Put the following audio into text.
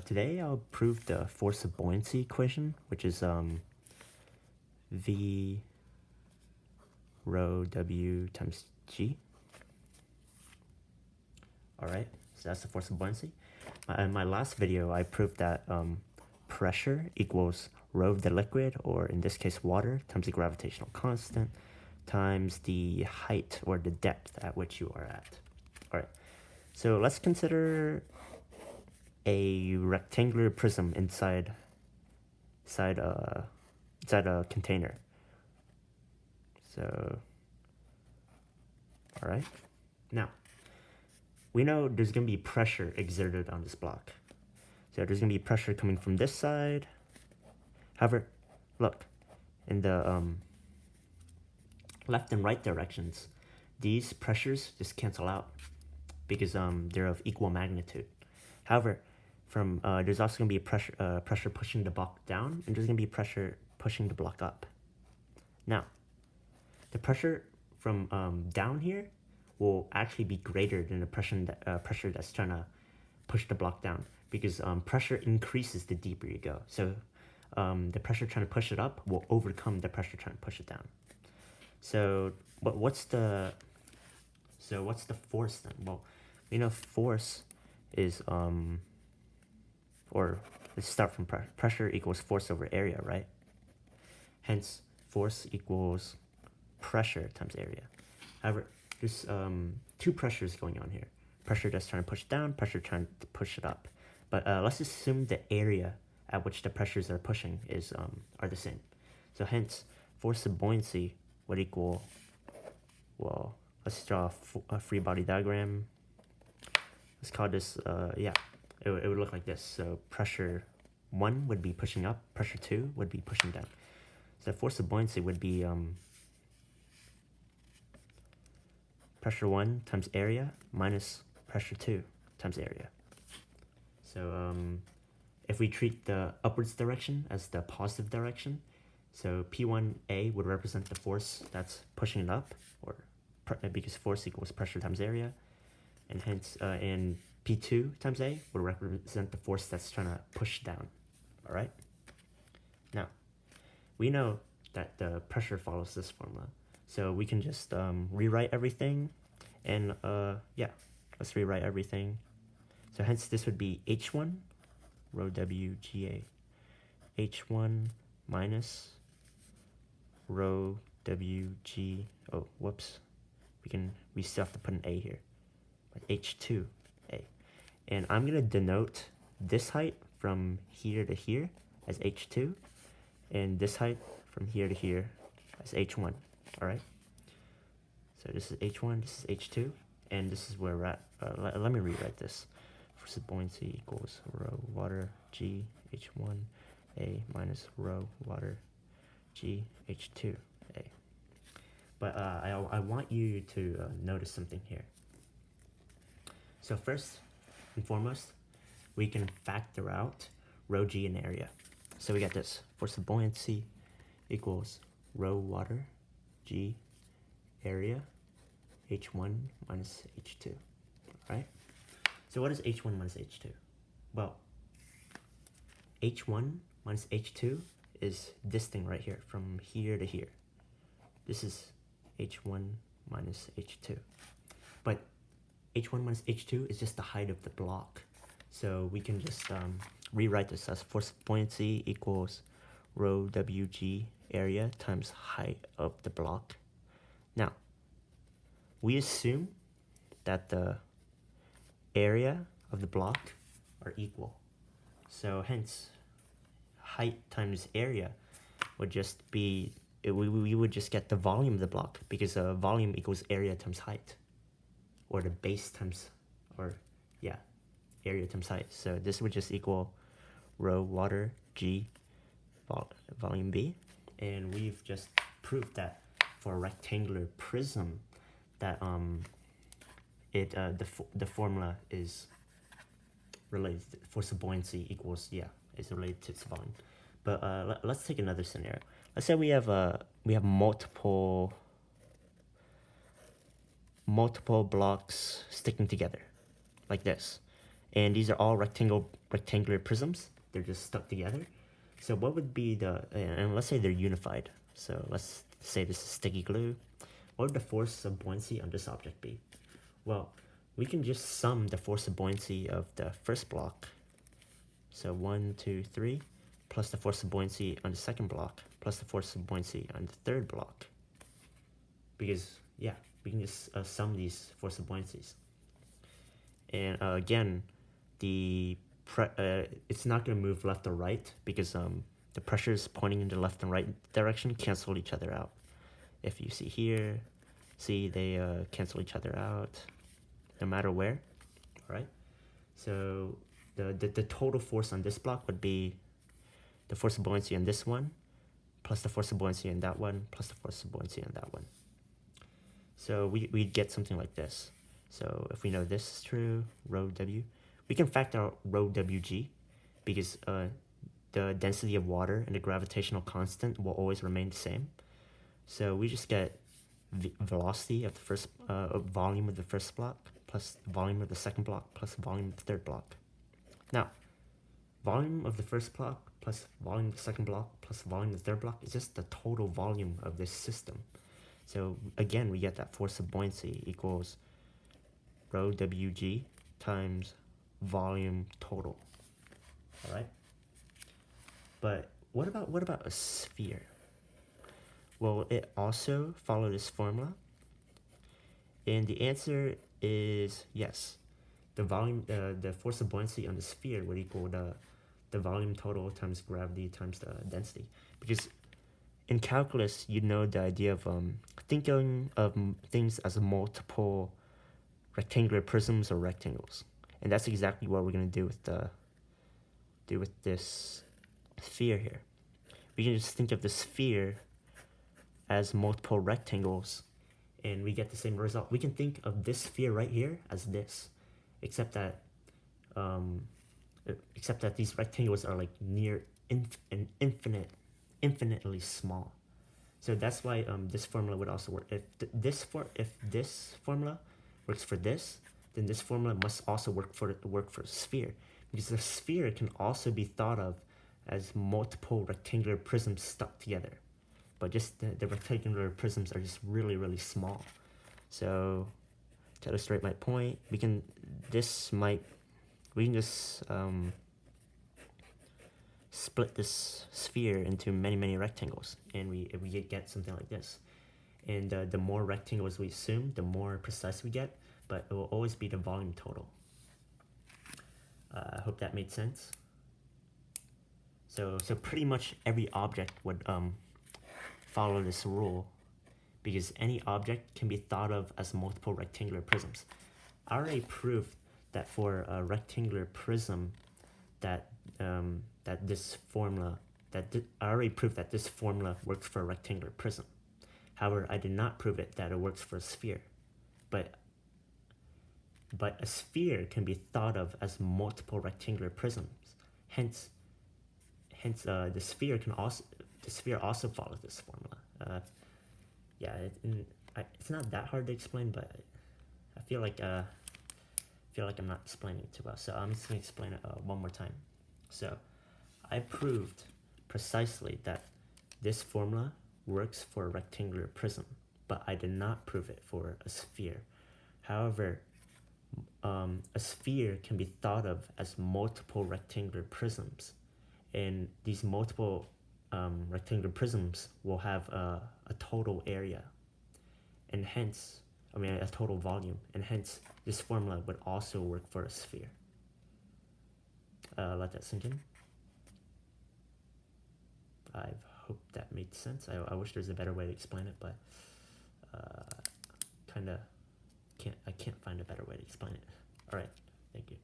Today I'll prove the force of buoyancy equation, which is V rho W times G. Alright, so that's the force of buoyancy. In my last video, I proved that pressure equals rho of the liquid, or in this case water, times the gravitational constant, times the height or the depth at which you are at. Alright, so let's consider a rectangular prism inside a container. So, all right. Now, we know there's going to be pressure exerted on this block. So there's going to be pressure coming from this side. However, look, in the left and right directions, these pressures just cancel out because they're of equal magnitude. However, from there's also going to be pressure pushing the block down, and there's going to be pressure pushing the block up. Now, the pressure from down here will actually be greater than the pressure that's trying to push the block down, because pressure increases the deeper you go. So the pressure trying to push it up will overcome the pressure trying to push it down. So what's the force then? Well, we know force is or let's start from pressure equals force over area, right? Hence, force equals pressure times area. However, there's two pressures going on here. Pressure that's trying to push down, pressure trying to push it up. But let's assume the area at which the pressures are pushing are the same. So hence, force of buoyancy would equal, well, let's draw a free body diagram. Let's call this, it would look like this. So pressure 1 would be pushing up, pressure 2 would be pushing down. So force of buoyancy would be pressure 1 times area minus pressure 2 times area. So if we treat the upwards direction as the positive direction, so P1A would represent the force that's pushing it up, or because force equals pressure times area, and hence and P2 times A would represent the force that's trying to push down. All right. Now, we know that the pressure follows this formula, so we can just rewrite everything, and let's rewrite everything. So hence this would be H1 rho WGA, H1 minus rho WG. Oh, whoops. We still have to put an A here, like H2A. And I'm gonna denote this height from here to here as H2, and this height from here to here as H1. All right. So this is H1, this is H2, and this is where we're at. Let me rewrite this. Force of buoyancy equals rho water G H1 A minus rho water G H2 A. But I want you to notice something here. So first and foremost, we can factor out rho G in area. So we got this. Force of buoyancy equals rho water G area H1 minus H2. Right? So what is H1 minus H2? Well, H1 minus H2 is this thing right here, from here to here. This is H1 minus H2. But H1 minus H2 is just the height of the block. So we can just rewrite this as force of buoyancy equals rho WG area times height of the block. Now, we assume that the area of the block are equal. So hence, height times area would just be, we would just get the volume of the block, because volume equals area times height, or the base times, area times height. So this would just equal rho water G volume B. And we've just proved that for a rectangular prism that the formula is related. Force of buoyancy equals is related to its volume. But let's take another scenario. Let's say we have multiple blocks sticking together like this, And these are all rectangular prisms. They're just stuck together. So what would be and let's say they're unified. So let's say this is sticky glue. What would the force of buoyancy on this object be? Well, we can just sum the force of buoyancy of the first block. So 1, 2, 3, plus the force of buoyancy on the second block, plus the force of buoyancy on the third block. Because, yeah, we can just sum these force of buoyancies. And again, it's not going to move left or right because the pressures pointing in the left and right direction cancel each other out. If you see here, they cancel each other out no matter where, all right? So the total force on this block would be the force of buoyancy on this one, plus the force of buoyancy on that one, plus the force of buoyancy on that one. So we'd get something like this. So if we know this is true, rho W, we can factor out rho WG because the density of water and the gravitational constant will always remain the same. So we just get velocity of the first volume of the first block plus volume of the second block plus volume of the third block. Now, volume of the first block plus volume of the second block plus volume of the third block is just the total volume of this system. So again, we get that force of buoyancy equals rho WG times volume total. All right. But what about a sphere? Well, it also follows this formula, and the answer is yes. The volume, the force of buoyancy on the sphere would equal the volume total times gravity times the density. Because in calculus, you know the idea of thinking of things as multiple rectangular prisms or rectangles, and that's exactly what we're gonna do with this sphere here. We can just think of the sphere as multiple rectangles, and we get the same result. We can think of this sphere right here as this, except that these rectangles are like near infinitely small. So that's why this formula would also work. If this formula works for this, then this formula must also work for a sphere, because the sphere can also be thought of as multiple rectangular prisms stuck together, but just the rectangular prisms are just really, really small. So to illustrate my point, we can just split this sphere into many, many rectangles, and we get something like this. And the more rectangles we assume, the more precise we get, but it will always be the volume total. I hope that made sense. So pretty much every object would follow this rule, because any object can be thought of as multiple rectangular prisms. I already proved that for a rectangular prism that this formula works for a rectangular prism. However, I did not prove that it works for a sphere. But a sphere can be thought of as multiple rectangular prisms. Hence the sphere also follows this formula. Yeah, it's not that hard to explain, but I feel like I'm not explaining it too well. So I'm just gonna explain it one more time. So I proved precisely that this formula works for a rectangular prism, but I did not prove it for a sphere. However, a sphere can be thought of as multiple rectangular prisms, and these multiple rectangular prisms will have a total area, and hence, a total volume, and hence this formula would also work for a sphere. Let that sink in. I hope that made sense. I wish there's a better way to explain it, but I can't find a better way to explain it. All right, thank you.